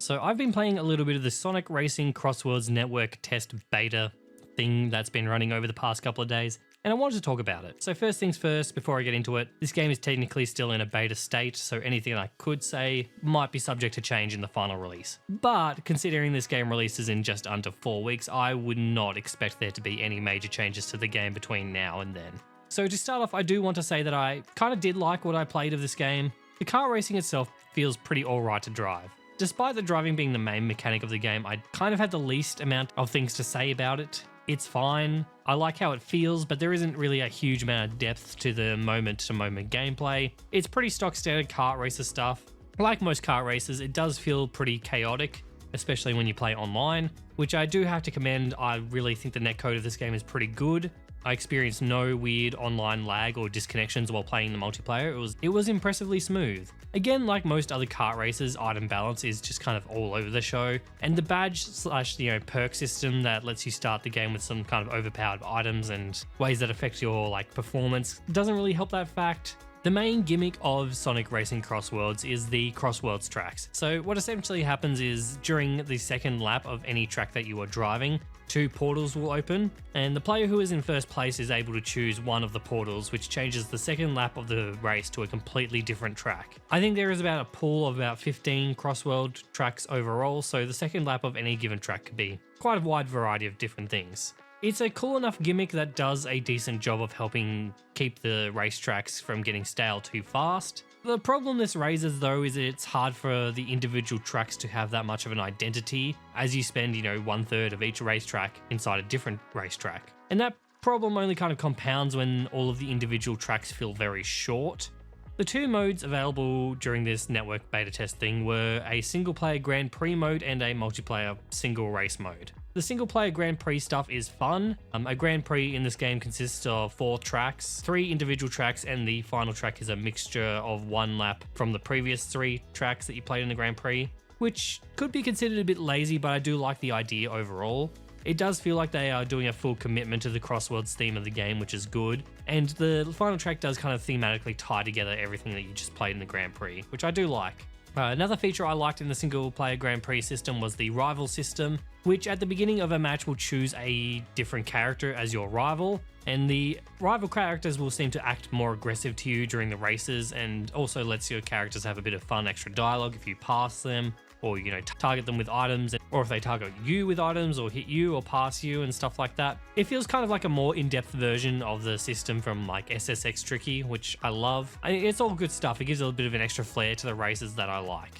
So I've been playing a little bit of the Sonic Racing Crossworlds network test beta thing that's been running over the past couple of days, and I wanted to talk about it. So first things first, before I get into it, this game is technically still in a beta state, so anything I could say might be subject to change in the final release. But considering this game releases in just under 4 weeks, I would not expect there to be any major changes to the game between now and then. So to start off, I do want to say that I kind of did like what I played of this game. The car racing itself feels pretty alright to drive. Despite the driving being the main mechanic of the game, I kind of had the least amount of things to say about it. It's fine, I like how it feels, but there isn't really a huge amount of depth to the moment-to-moment gameplay. It's pretty stock standard kart racer stuff. Like most kart races, it does feel pretty chaotic, especially when you play online, which I do have to commend. I really think the netcode of this game is pretty good. I experienced no weird online lag or disconnections while playing the multiplayer. It was impressively smooth. Again, like most other kart races, item balance is just kind of all over the show, and the badge slash perk system that lets you start the game with some kind of overpowered items and ways that affect your performance doesn't really help that fact. The main gimmick of Sonic Racing Crossworlds is the Crossworlds tracks. So what essentially happens is during the second lap of any track that you are driving, 2 portals will open, and the player who is in first place is able to choose one of the portals, which changes the second lap of the race to a completely different track. I think there is about a pool of about 15 Crossworld tracks overall, so the second lap of any given track could be quite a wide variety of different things. It's a cool enough gimmick that does a decent job of helping keep the racetracks from getting stale too fast. The problem this raises though is that it's hard for the individual tracks to have that much of an identity as you spend, 1/3 of each racetrack inside a different racetrack. And that problem only kind of compounds when all of the individual tracks feel very short. The 2 modes available during this network beta test thing were a single player Grand Prix mode and a multiplayer single race mode. The single player Grand Prix stuff is fun. A Grand Prix in this game consists of 4 tracks, 3 individual tracks, and the final track is a mixture of 1 lap from the previous 3 tracks that you played in the Grand Prix, which could be considered a bit lazy, but I do like the idea overall. It does feel like they are doing a full commitment to the Crossworlds theme of the game, which is good, and the final track does kind of thematically tie together everything that you just played in the Grand Prix, which I do like. Another feature I liked in the single player Grand Prix system was the rival system, which at the beginning of a match will choose a different character as your rival, and the rival characters will seem to act more aggressive to you during the races, and also lets your characters have a bit of fun extra dialogue if you pass them, or target them with items, or if they target you with items or hit you or pass you and stuff like that. It feels kind of like a more in-depth version of the system from SSX Tricky, which I love. It's all good stuff. It gives a little bit of an extra flair to the races that I like.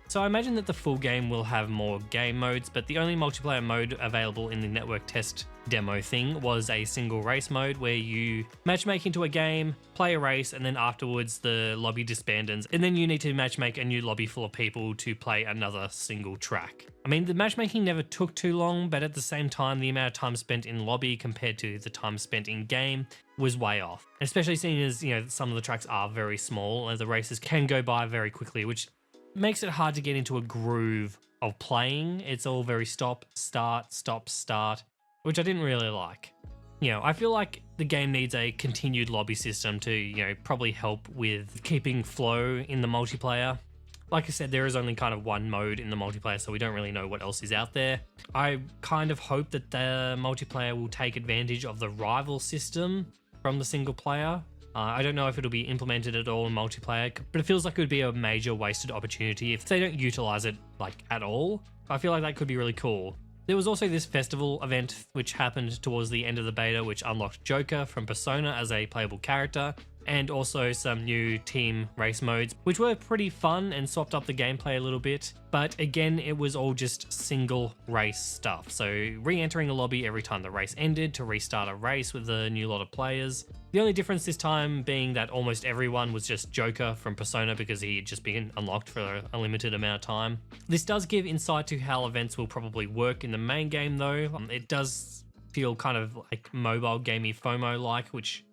So I imagine that the full game will have more game modes, but the only multiplayer mode available in the network test demo thing was a single race mode where you matchmake into a game, play a race, and then afterwards the lobby disbands, and then you need to matchmake a new lobby full of people to play another single track. I mean, the matchmaking never took too long, but at the same time, the amount of time spent in lobby compared to the time spent in game was way off. Especially seeing as, some of the tracks are very small and the races can go by very quickly, which makes it hard to get into a groove of playing. It's all very stop, start, which I didn't really like. I feel like the game needs a continued lobby system to, probably help with keeping flow in the multiplayer. Like I said, there is only kind of 1 mode in the multiplayer, so we don't really know what else is out there. I kind of hope that the multiplayer will take advantage of the rival system from the single player. I don't know if it'll be implemented at all in multiplayer, but it feels like it would be a major wasted opportunity if they don't utilize it at all. I feel like that could be really cool. There was also this festival event which happened towards the end of the beta, which unlocked Joker from Persona as a playable character, and also some new team race modes, which were pretty fun and swapped up the gameplay a little bit. But again, it was all just single race stuff. So re-entering a lobby every time the race ended to restart a race with a new lot of players. The only difference this time being that almost everyone was just Joker from Persona because he had just been unlocked for a limited amount of time. This does give insight to how events will probably work in the main game though. It does feel kind of like mobile gamey FOMO-like, which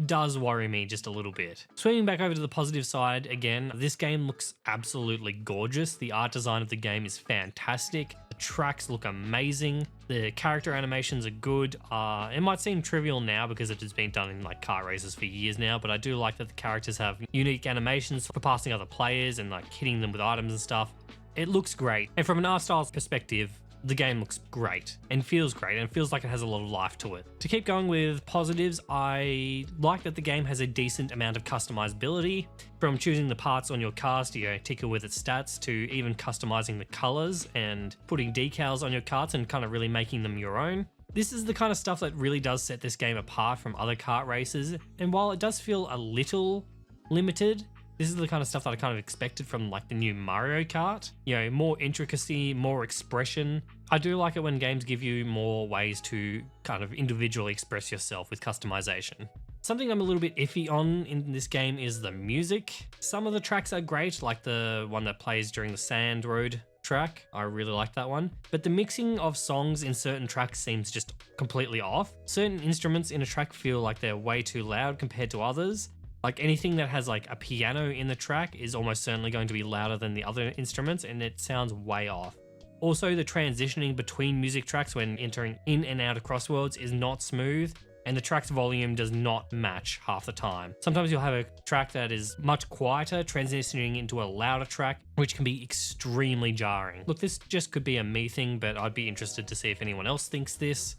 does worry me just a little bit. Swinging back over to the positive side again, this game looks absolutely gorgeous. The art design of the game is fantastic. The tracks look amazing. The character animations are good. It might seem trivial now because it has been done in car races for years now, but I do like that the characters have unique animations for passing other players and hitting them with items and stuff. It looks great. And from an art style perspective, the game looks great and feels great and feels like it has a lot of life to it. To keep going with positives, I like that the game has a decent amount of customizability, from choosing the parts on your cars to tinker with its stats, to even customizing the colors and putting decals on your karts and kind of really making them your own. This is the kind of stuff that really does set this game apart from other kart races, and while it does feel a little limited, this is the kind of stuff that I kind of expected from like the new Mario Kart. More intricacy, more expression. I do like it when games give you more ways to kind of individually express yourself with customization. Something I'm a little bit iffy on in this game is the music. Some of the tracks are great, like the one that plays during the Sand Road track. I really like that one. But the mixing of songs in certain tracks seems just completely off. Certain instruments in a track feel like they're way too loud compared to others. Like anything that has like a piano in the track is almost certainly going to be louder than the other instruments, and it sounds way off. Also, the transitioning between music tracks when entering in and out of Crossworlds is not smooth, and the track's volume does not match half the time. Sometimes you'll have a track that is much quieter, transitioning into a louder track, which can be extremely jarring. Look, this just could be a me thing, but I'd be interested to see if anyone else thinks this.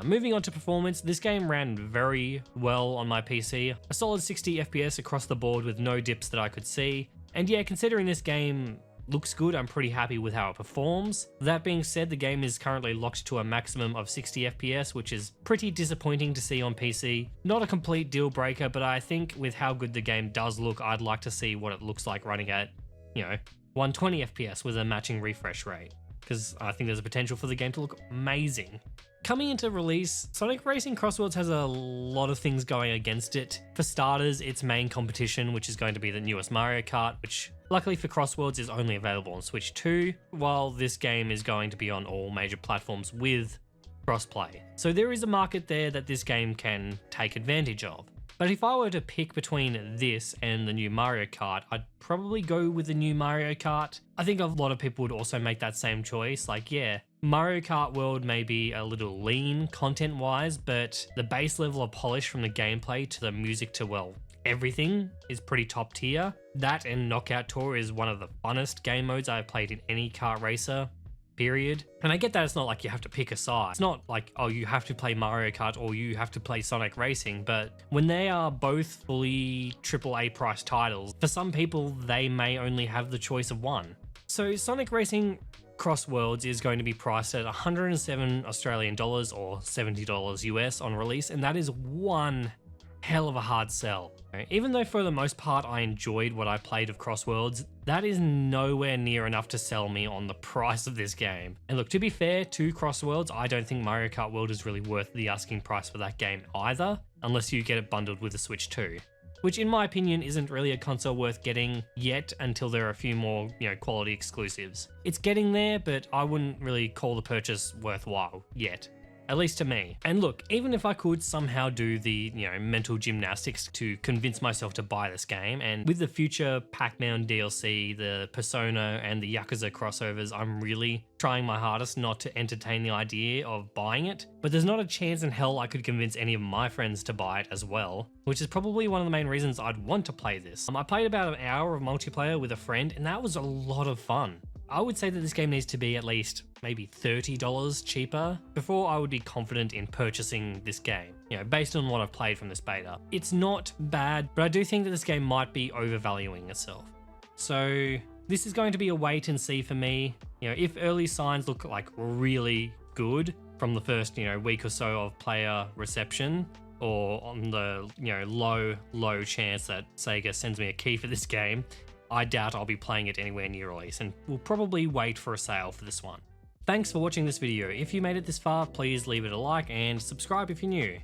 Moving on to performance, this game ran very well on my PC. A solid 60 FPS across the board with no dips that I could see. And yeah, considering this game looks good, I'm pretty happy with how it performs. That being said, the game is currently locked to a maximum of 60 FPS, which is pretty disappointing to see on PC. Not a complete deal breaker, but I think with how good the game does look, I'd like to see what it looks like running at, 120 FPS with a matching refresh rate, because I think there's a potential for the game to look amazing. Coming into release, Sonic Racing Crossworlds has a lot of things going against it. For starters, its main competition, which is going to be the newest Mario Kart, which luckily for Crossworlds is only available on Switch 2, while this game is going to be on all major platforms with crossplay. So there is a market there that this game can take advantage of. But if I were to pick between this and the new Mario Kart, I'd probably go with the new Mario Kart. I think a lot of people would also make that same choice. Like, yeah, Mario Kart World may be a little lean content-wise, but the base level of polish from the gameplay to the music to, well, everything is pretty top tier. That and Knockout Tour is one of the funnest game modes I've played in any kart racer, period. And I get that it's not like you have to pick a side. It's not like, oh, you have to play Mario Kart or you have to play Sonic Racing, but when they are both fully AAA price titles, for some people, they may only have the choice of one. So Sonic Racing Crossworlds is going to be priced at 107 Australian dollars or $70 US on release, and that is one hell of a hard sell. Even though for the most part I enjoyed what I played of Crossworlds, that is nowhere near enough to sell me on the price of this game. And look, to be fair to Crossworlds, I don't think Mario Kart World is really worth the asking price for that game either, unless you get it bundled with the Switch 2. Which in my opinion isn't really a console worth getting yet until there are a few more, quality exclusives. It's getting there, but I wouldn't really call the purchase worthwhile yet. At least to me. And look, even if I could somehow do the, mental gymnastics to convince myself to buy this game, and with the future Pac-Man DLC, the Persona and the Yakuza crossovers, I'm really trying my hardest not to entertain the idea of buying it, but there's not a chance in hell I could convince any of my friends to buy it as well, which is probably one of the main reasons I'd want to play this. I played about an hour of multiplayer with a friend, and that was a lot of fun. I would say that this game needs to be at least maybe $30 cheaper before I would be confident in purchasing this game, based on what I've played from this beta. It's not bad, but I do think that this game might be overvaluing itself. So this is going to be a wait and see for me. If early signs look like really good from the first, week or so of player reception, or on the, low chance that Sega sends me a key for this game, I doubt I'll be playing it anywhere near release, and we'll probably wait for a sale for this one. Thanks for watching this video. If you made it this far, please leave it a like and subscribe if you're new.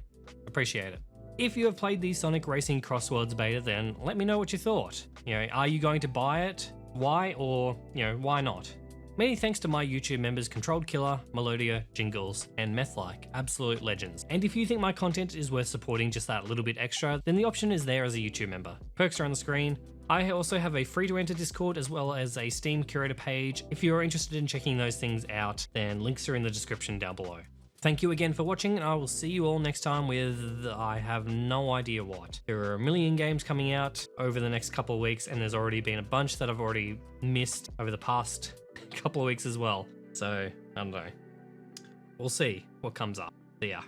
Appreciate it. If you have played the Sonic Racing Crossworlds beta, then let me know what you thought. Are you going to buy it? Why? Or, why not? Many thanks to my YouTube members Controlled Killer, Melodia, Jingles, and Methlike, absolute legends. And if you think my content is worth supporting just that little bit extra, then the option is there as a YouTube member. Perks are on the screen. I also have a free to enter Discord as well as a Steam curator page. If you're interested in checking those things out, then links are in the description down below. Thank you again for watching, and I will see you all next time with I have no idea what. There are a million games coming out over the next couple of weeks, and there's already been a bunch that I've already missed over the past couple of weeks as well. So I don't know. We'll see what comes up. See ya.